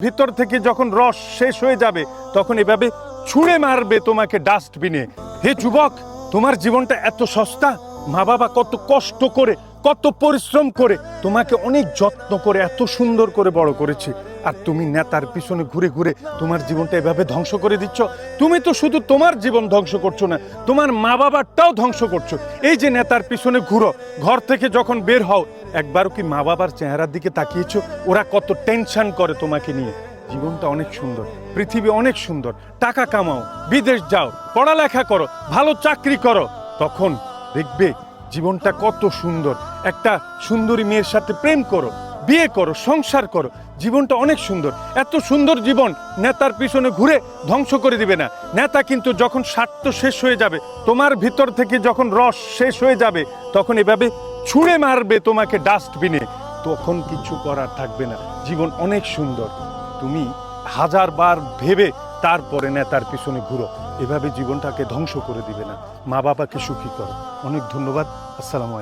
ভিতর থেকে যখন রস শেষ হয়ে যাবে তখন এভাবে ছুঁড়ে মারবে তোমাকে ডাস্টবিনে। হে যুবক, তোমার জীবনটা এত সস্তা। মা বাবা কত কষ্ট করে, কত পরিশ্রম করে তোমাকে অনেক যত্ন করে এত সুন্দর করে বড় করেছে, আর তুমি নেতার পিছনে ঘুরে ঘুরে তোমার জীবনটা এভাবে ধ্বংস করে দিচ্ছ। তুমি তো শুধু তোমার জীবন ধ্বংস করছো না, তোমার মা বাবারটাও ধ্বংস করছো। এই যে নেতার পিছনে ঘুরো, ঘর থেকে যখন বের হও একবারও কি মা বাবার চেহারার দিকে তাকিয়েছো? ওরা কত টেনশন করে তোমাকে নিয়ে। জীবনটা অনেক সুন্দর, পৃথিবী অনেক সুন্দর। টাকা কামাও, বিদেশ যাও, পড়ালেখা করো, ভালো চাকরি করো, তখন দেখবে জীবনটা কত সুন্দর। একটা সুন্দরী মেয়ের সাথে প্রেম করো, বিয়ে করো, সংসার করো, জীবনটা অনেক সুন্দর। এত সুন্দর জীবন নেতার পিছনে ঘুরে ধ্বংস করে দিবে না। নেতা কিন্তু যখন স্বার্থ শেষ হয়ে যাবে, তোমার ভিতর থেকে যখন রস শেষ হয়ে যাবে, তখন এভাবে ছুঁড়ে মারবে তোমাকে ডাস্টবিনে। তখন কিছু করার থাকবে না। জীবন অনেক সুন্দর। তুমি হাজারবার ভেবে তারপরে নেতার পিছনে ঘুরো। এভাবে জীবনটাকে ধ্বংস করে দিবে না। মা বাবাকে সুখী করো। অনেক ধন্যবাদ। আসসালামু আলাইকুম।